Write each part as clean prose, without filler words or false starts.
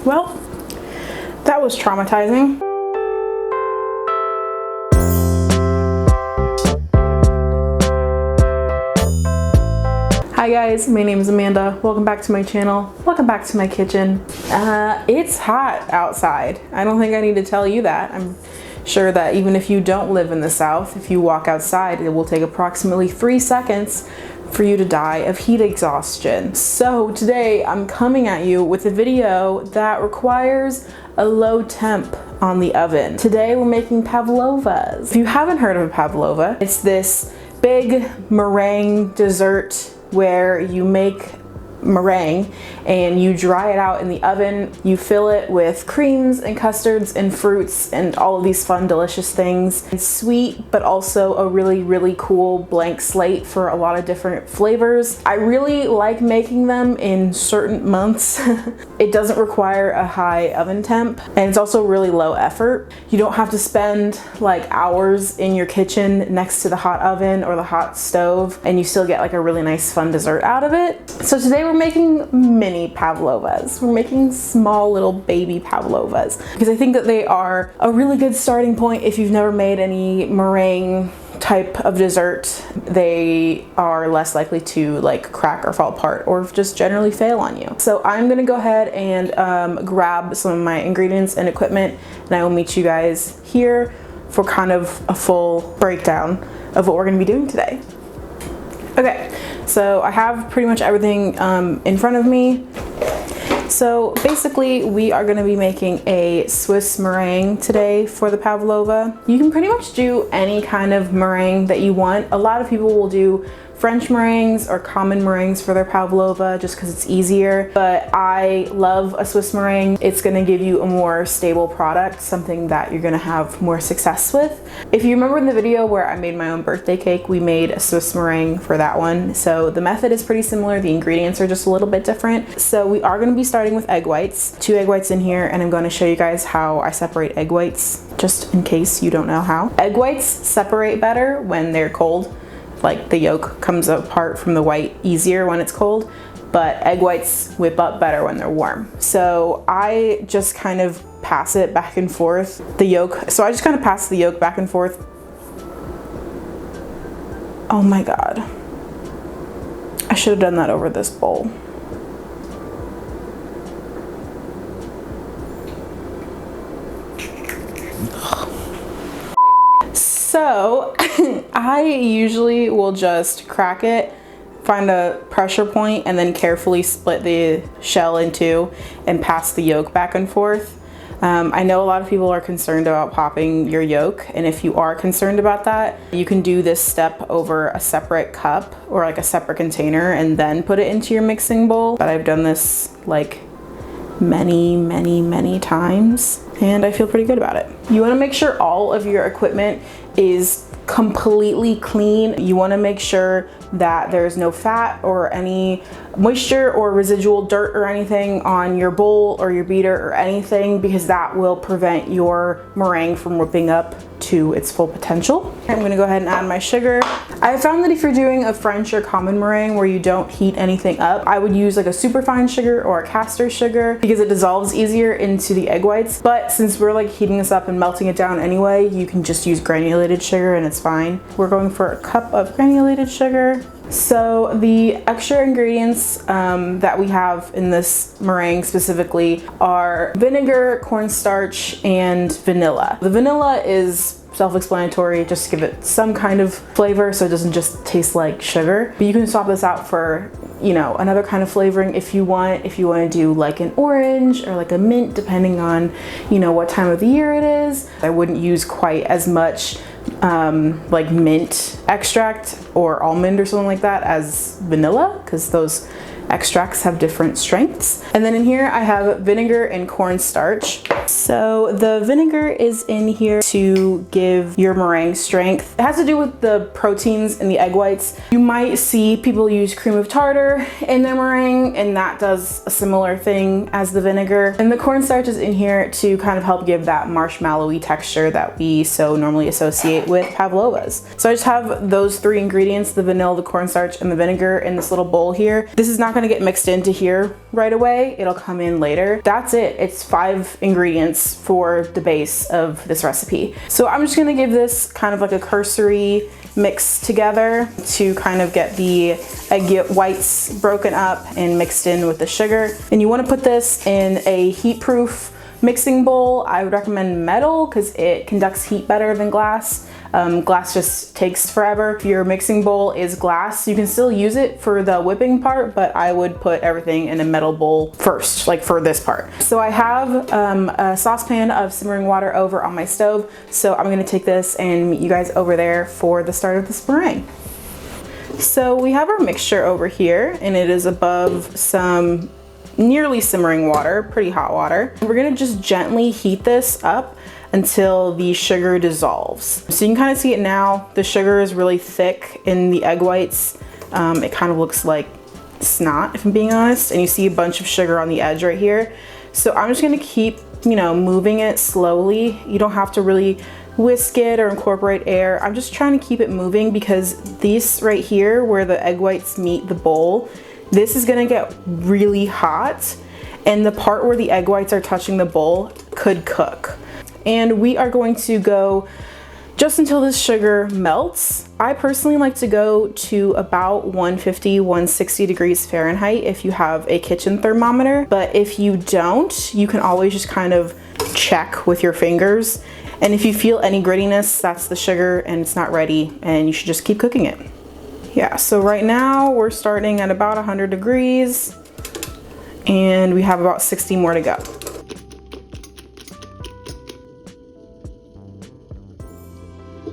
Well, that was traumatizing. Hi guys, my name is Amanda. Welcome back to my channel. Welcome back to my kitchen. It's hot outside. I don't think I need to tell you that. I'm sure that even if you don't live in the South, if you walk outside, it will take approximately 3 seconds for you to die of heat exhaustion. So today I'm coming at you with a video that requires a low temp on the oven. Today we're making pavlovas. If you haven't heard of a pavlova, it's this big meringue dessert where you make meringue and you dry it out in the oven. You fill it with creams and custards and fruits and all of these fun, delicious things. It's sweet, but also a really cool blank slate for a lot of different flavors. I really like making them in certain months. It doesn't require a high oven temp, and it's also really low effort. You don't have to spend like hours in your kitchen next to the hot oven or the hot stove, and you still get like a really nice fun dessert out of it. So today we're making mini pavlovas. We're making small little baby pavlovas because I think that they are a really good starting point if you've never made any meringue type of dessert. They are less likely to like crack or fall apart or just generally fail on you. So I'm gonna go ahead and grab some of my ingredients and equipment, and I will meet you guys here for kind of a full breakdown of what we're gonna be doing today. Okay, so I have pretty much everything in front of me. So basically we are going to be making a Swiss meringue today for the pavlova. You can pretty much do any kind of meringue that you want. A lot of people will do French meringues or common meringues for their pavlova just because it's easier, but I love a Swiss meringue. It's going to give you a more stable product, something that you're going to have more success with. If you remember in the video where I made my own birthday cake, we made a Swiss meringue for that one. So the method is pretty similar. The ingredients are just a little bit different. So we are going to be starting with egg whites. 2 egg whites in here, and I'm going to show you guys how I separate egg whites, just in case you don't know how. Egg whites separate better when they're cold. Like the yolk comes apart from the white easier when it's cold, but egg whites whip up better when they're warm. So I just kind of pass it back and forth, the yolk. So I just kind of pass the yolk back and forth. Oh my God. I should have done that over this bowl. So I usually will just crack it, find a pressure point, and then carefully split the shell in two and pass the yolk back and forth. I know a lot of people are concerned about popping your yolk, and if you are concerned about that, you can do this step over a separate cup or like a separate container and then put it into your mixing bowl. But I've done this like many times, and I feel pretty good about it. You want to make sure all of your equipment is completely clean. You want to make sure that there's no fat or any moisture or residual dirt or anything on your bowl or your beater or anything, because that will prevent your meringue from whipping up to its full potential. I'm going to go ahead and add my sugar. I found that if you're doing a French or common meringue where you don't heat anything up, I would use like a super fine sugar or a caster sugar because it dissolves easier into the egg whites. But since we're like heating this up and melting it down anyway, you can just use granulated sugar and it's fine. We're going for a cup of granulated sugar. So the extra ingredients that we have in this meringue specifically are vinegar, cornstarch, and vanilla. The vanilla is self-explanatory, just to give it some kind of flavor so it doesn't just taste like sugar. But you can swap this out for, you know, another kind of flavoring if you want. If you want to do like an orange or like a mint, depending on, you know, what time of the year it is. I wouldn't use quite as much like mint extract or almond or something like that as vanilla, because those extracts have different strengths. And then in here I have vinegar and cornstarch. So the vinegar is in here to give your meringue strength. It has to do with the proteins in the egg whites. You might see people use cream of tartar in their meringue, and that does a similar thing as the vinegar. And the cornstarch is in here to kind of help give that marshmallowy texture that we so normally associate with pavlovas. So I just have those three ingredients, the vanilla, the cornstarch, and the vinegar in this little bowl here. This is not gonna get mixed into here right away. It'll come in later. That's it. It's 5 ingredients for the base of this recipe. So I'm just gonna give this kind of like a cursory mix together to kind of get the egg whites broken up and mixed in with the sugar. And you wanna put this in a heat-proof mixing bowl. I would recommend metal because it conducts heat better than glass. Glass just takes forever. If your mixing bowl is glass, you can still use it for the whipping part, but I would put everything in a metal bowl first, like for this part. So I have a saucepan of simmering water over on my stove. So I'm gonna take this and meet you guys over there for the start of this meringue. So we have our mixture over here and it is above some nearly simmering water, pretty hot water. We're gonna just gently heat this up until the sugar dissolves. So you can kind of see it now. The sugar is really thick in the egg whites. It kind of looks like snot, if I'm being honest. And you see a bunch of sugar on the edge right here. So I'm just gonna keep, moving it slowly. You don't have to really whisk it or incorporate air. I'm just trying to keep it moving because this right here, where the egg whites meet the bowl, this is gonna get really hot. And the part where the egg whites are touching the bowl could cook. And we are going to go just until this sugar melts. I personally like to go to about 150, 160 degrees Fahrenheit if you have a kitchen thermometer. But if you don't, you can always just kind of check with your fingers. And if you feel any grittiness, that's the sugar and it's not ready and you should just keep cooking it. Yeah, so right now we're starting at about 100 degrees and we have about 60 more to go.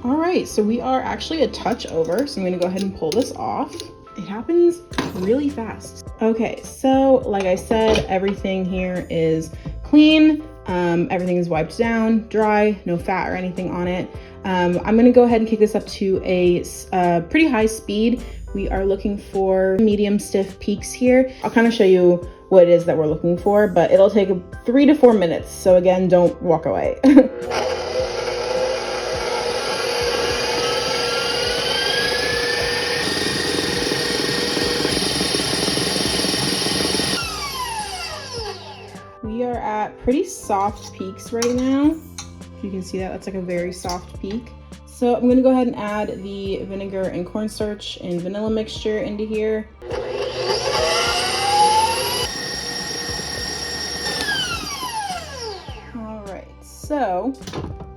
All right, so we are actually a touch over, so I'm gonna go ahead and pull this off. It happens really fast. Okay, so like I said, everything here is clean. Everything is wiped down, dry, no fat or anything on it. I'm gonna go ahead and kick this up to a pretty high speed. We are looking for medium stiff peaks here. I'll kind of show you what it is that we're looking for, but it'll take 3 to 4 minutes. So again, don't walk away. We are at pretty soft peaks right now. If you can see that, that's like a very soft peak. So I'm gonna go ahead and add the vinegar and cornstarch and vanilla mixture into here. All right, so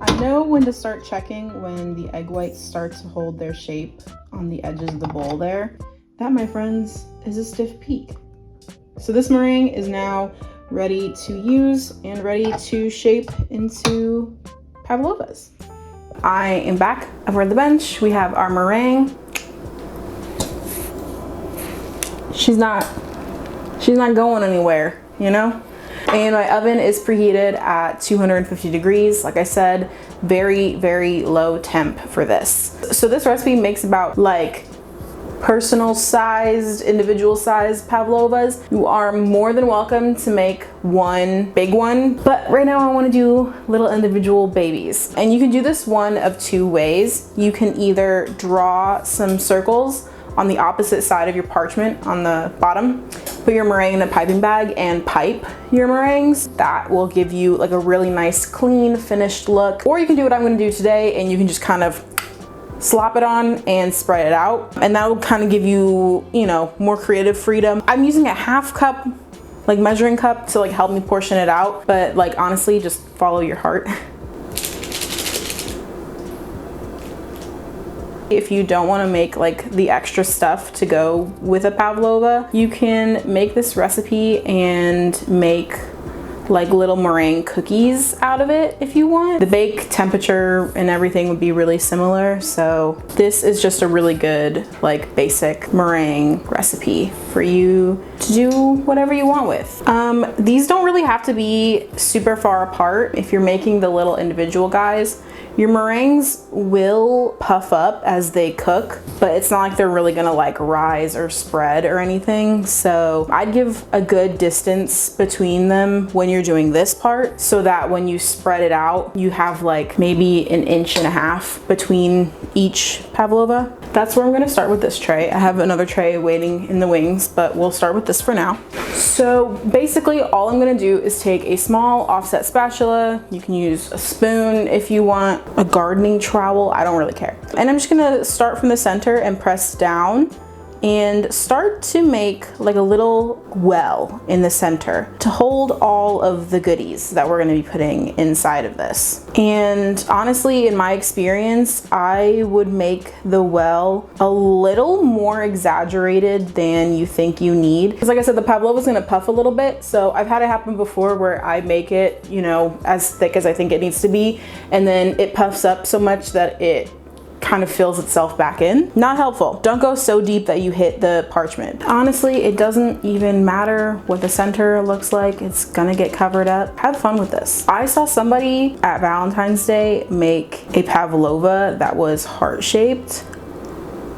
I know when to start checking when the egg whites start to hold their shape on the edges of the bowl there. That, my friends, is a stiff peak. So this meringue is now ready to use and ready to shape into pavlovas. I am back over the bench. We have our meringue. She's not going anywhere, And my oven is preheated at 250 degrees. Like I said, very, very low temp for this. So this recipe makes about like personal sized, individual sized pavlovas. You are more than welcome to make one big one, but right now I want to do little individual babies. And you can do this one of 2 ways. You can either draw some circles on the opposite side of your parchment on the bottom, put your meringue in a piping bag and pipe your meringues. That will give you like a really nice, clean, finished look. Or you can do what I'm going to do today and you can just kind of slop it on and spread it out, and that will kind of give you, more creative freedom. I'm using a 1/2 cup, like measuring cup, to like help me portion it out, but like honestly, just follow your heart. If you don't want to make like the extra stuff to go with a pavlova, you can make this recipe and make like little meringue cookies out of it if you want. The bake temperature and everything would be really similar. So this is just a really good like basic meringue recipe for you to do whatever you want with. These don't really have to be super far apart. If you're making the little individual guys, your meringues will puff up as they cook, but it's not like they're really gonna like rise or spread or anything. So I'd give a good distance between them when you're doing this part, so that when you spread it out, you have like maybe 1.5 inches between each pavlova. That's where I'm gonna start with this tray. I have another tray waiting in the wings, but we'll start with this for now. So basically all I'm gonna do is take a small offset spatula. You can use a spoon if you want, a gardening trowel, I don't really care. And I'm just gonna start from the center and press down and start to make like a little well in the center to hold all of the goodies that we're gonna be putting inside of this. And honestly, in my experience, I would make the well a little more exaggerated than you think you need. Because like I said, the pavlova is gonna puff a little bit. So I've had it happen before where I make it, you know, as thick as I think it needs to be. And then it puffs up so much that it kind of fills itself back in. Not helpful. Don't go so deep that you hit the parchment. Honestly, it doesn't even matter what the center looks like. It's gonna get covered up. Have fun with this. I saw somebody at Valentine's Day make a pavlova that was heart-shaped.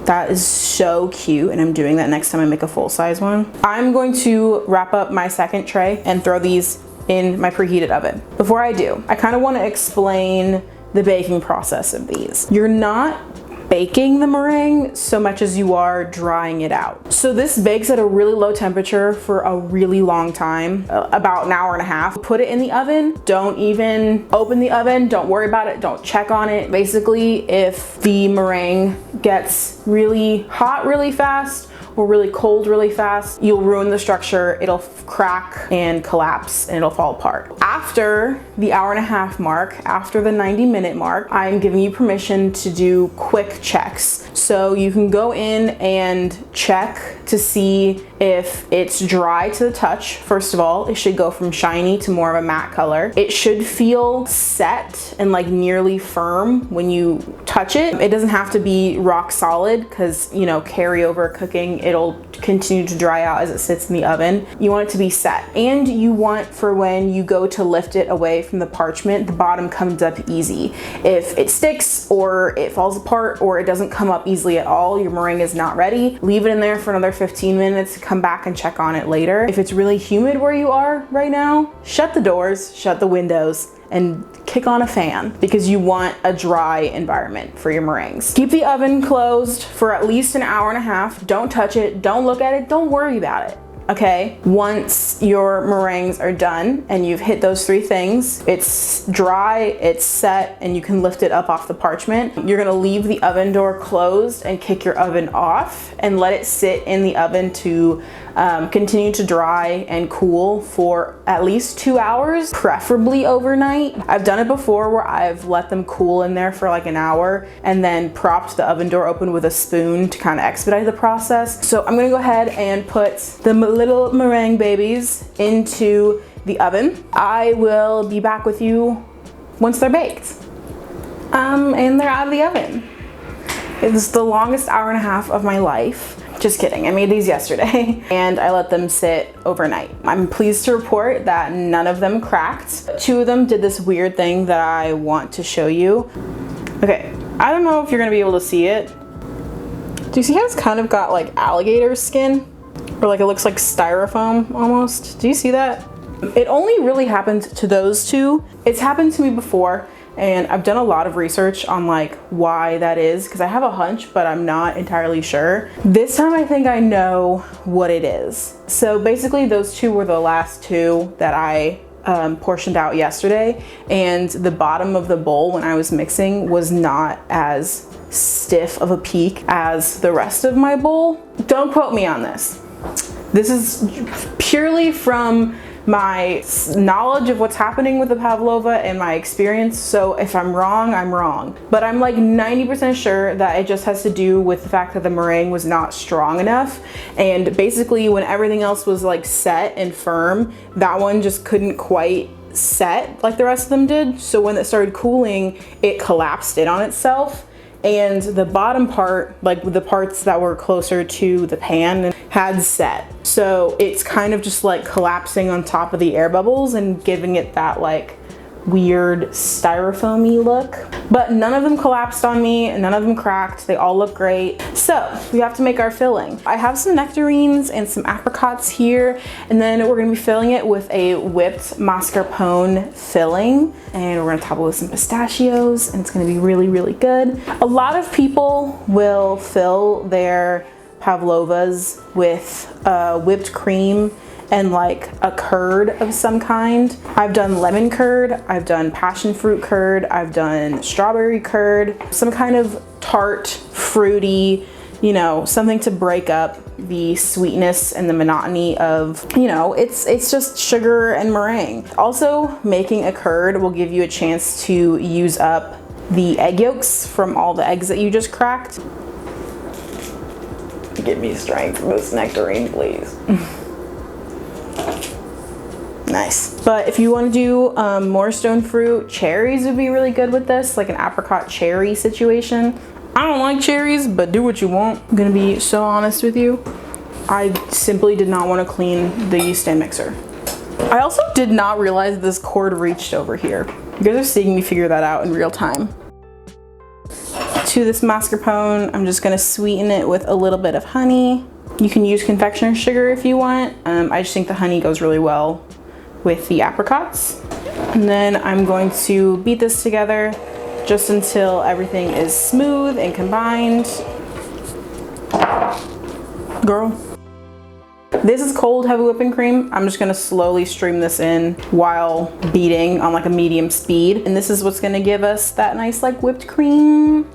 That is so cute, and I'm doing that next time I make a full-size one. I'm going to wrap up my second tray and throw these in my preheated oven. Before I do, I kind of want to explain the baking process of these. You're not baking the meringue so much as you are drying it out. So this bakes at a really low temperature for a really long time, about 1.5 hours. Put it in the oven. Don't even open the oven. Don't worry about it. Don't check on it. Basically, if the meringue gets really hot really fast or really cold really fast, you'll ruin the structure. It'll crack and collapse and it'll fall apart. After the 1.5 hour mark, after the 90-minute mark, I'm giving you permission to do quick checks. So you can go in and check to see if it's dry to the touch. First of all, it should go from shiny to more of a matte color. It should feel set and like nearly firm when you touch it. It doesn't have to be rock solid because, you know, carryover cooking, it'll continue to dry out as it sits in the oven. You want it to be set. And you want, for when you go to lift it away from the parchment, the bottom comes up easy. If it sticks or it falls apart or it doesn't come up easily at all, your meringue is not ready. Leave it in there for another 15 minutes, come back and check on it later. If it's really humid where you are right now, shut the doors, shut the windows, and kick on a fan because you want a dry environment for your meringues. Keep the oven closed for at least 1.5 hours. Don't touch it, don't look at it, don't worry about it. Okay, once your meringues are done and you've hit those 3 things, it's dry, it's set, and you can lift it up off the parchment. You're gonna leave the oven door closed and kick your oven off and let it sit in the oven to continue to dry and cool for at least 2 hours, preferably overnight. I've done it before where I've let them cool in there for like 1 hour and then propped the oven door open with a spoon to kind of expedite the process. So I'm gonna go ahead and put the little meringue babies into the oven. I will be back with you once they're baked. And they're out of the oven. It's the longest 1.5 hours of my life. Just kidding, I made these yesterday and I let them sit overnight. I'm pleased to report that none of them cracked. 2 of them did this weird thing that I want to show you. Okay, I don't know if you're gonna be able to see it. Do you see how it's kind of got like alligator skin? Or like it looks like styrofoam almost. Do you see that? It only really happened to those 2. It's happened to me before. And I've done a lot of research on like why that is, because I have a hunch, but I'm not entirely sure. This time I think I know what it is. So basically those 2 were the last 2 that I portioned out yesterday, and the bottom of the bowl when I was mixing was not as stiff of a peak as the rest of my bowl. Don't quote me on this. This is purely from my knowledge of what's happening with the pavlova and my experience. So if I'm wrong, I'm wrong. But I'm like 90% sure that it just has to do with the fact that the meringue was not strong enough. And basically when everything else was like set and firm, that one just couldn't quite set like the rest of them did. So when it started cooling, it collapsed in on itself. And the bottom part, like the parts that were closer to the pan, had set. So it's kind of just like collapsing on top of the air bubbles and giving it that like weird styrofoamy look. But none of them collapsed on me and none of them cracked. They all look great. So we have to make our filling. I have some nectarines and some apricots here, and then we're gonna be filling it with a whipped mascarpone filling, and we're gonna top it with some pistachios, and it's gonna be really, really good. A lot of people will fill their pavlovas with whipped cream and like a curd of some kind. I've done lemon curd, I've done passion fruit curd, I've done strawberry curd, some kind of tart, fruity, you know, something to break up the sweetness and the monotony of, you know, it's just sugar and meringue. Also, making a curd will give you a chance to use up the egg yolks from all the eggs that you just cracked. Give me strength from this nectarine, please. Nice. But if you want to do more stone fruit, cherries would be really good with this, like an apricot cherry situation. I don't like cherries, but do what you want. I'm gonna be so honest with you. I simply did not want to clean the stand mixer. I also did not realize this cord reached over here. You guys are seeing me figure that out in real time. To this mascarpone, I'm just gonna sweeten it with a little bit of honey. You can use confectioner's sugar if you want. I just think the honey goes really well with the apricots. And then I'm going to beat this together just until everything is smooth and combined. Girl. This is cold heavy whipping cream. I'm just gonna slowly stream this in while beating on like a medium speed. And this is what's gonna give us that nice like whipped cream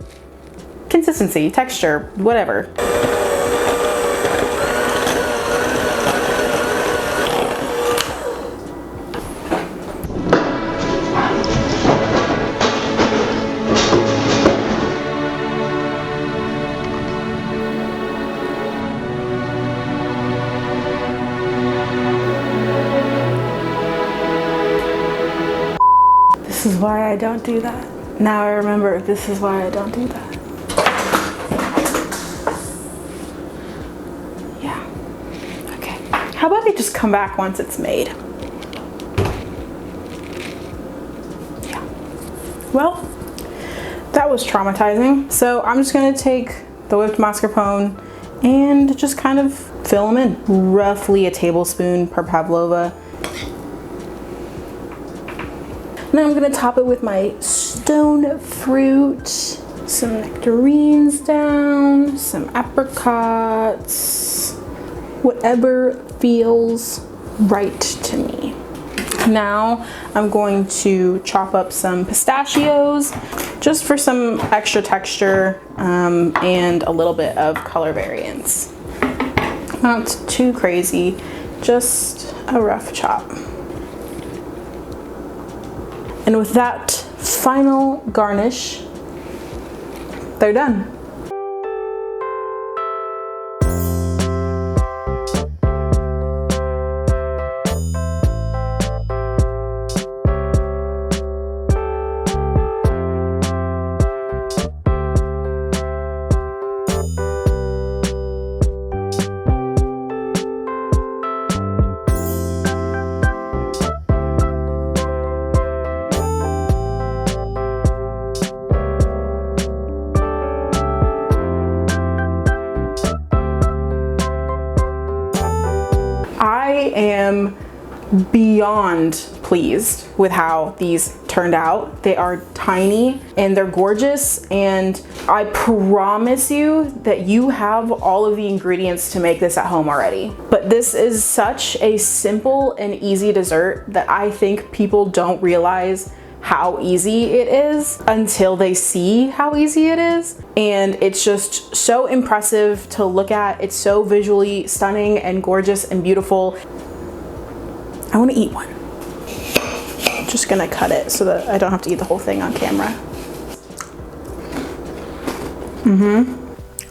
consistency, texture, whatever. This is why I don't do that. Now I remember, this is why I don't do that. Yeah. Okay. How about I just come back once it's made? Yeah. Well, that was traumatizing. So I'm just gonna take the whipped mascarpone and just kind of fill them in. Roughly a tablespoon per pavlova. Now I'm gonna top it with my stone fruit, some nectarines down, some apricots, whatever feels right to me. Now I'm going to chop up some pistachios just for some extra texture and a little bit of color variance. Not too crazy, just a rough chop. And with that final garnish, they're done. I am beyond pleased with how these turned out. They are tiny and they're gorgeous, and I promise you that you have all of the ingredients to make this at home already. But this is such a simple and easy dessert that I think people don't realize how easy it is until they see how easy it is. And it's just so impressive to look at. It's so visually stunning and gorgeous and beautiful. I want to eat one. I'm just gonna cut it so that I don't have to eat the whole thing on camera.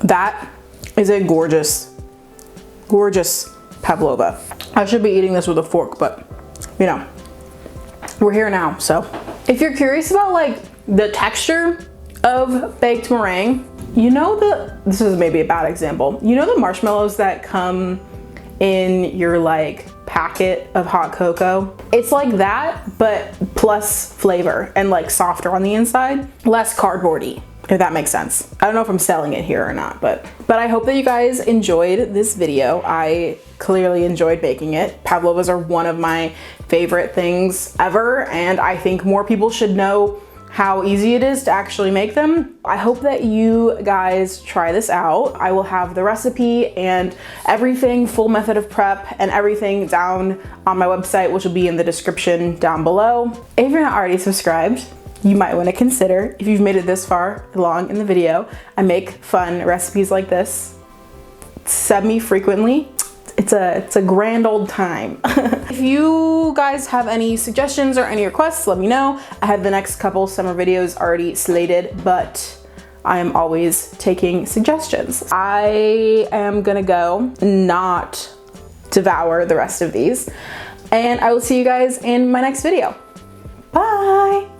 That is a gorgeous, gorgeous pavlova. I should be eating this with a fork, but you know, we're here now. So if you're curious about like the texture of baked meringue, you know, this is maybe a bad example. You know the marshmallows that come in your like packet of hot cocoa? It's like that, but plus flavor and like softer on the inside, less cardboardy, if that makes sense. I don't know if I'm selling it here or not, but I hope that you guys enjoyed this video. I clearly enjoyed baking it. Pavlovas are one of my favorite things ever, and I think more people should know how easy it is to actually make them. I hope that you guys try this out. I will have the recipe and everything, full method of prep and everything down on my website, which will be in the description down below. If you're not already subscribed, you might want to consider, if you've made it this far along in the video. I make fun recipes like this semi-frequently. It's a grand old time. If you guys have any suggestions or any requests, let me know. I have the next couple summer videos already slated, but I am always taking suggestions. I am gonna go not devour the rest of these, and I will see you guys in my next video. Bye.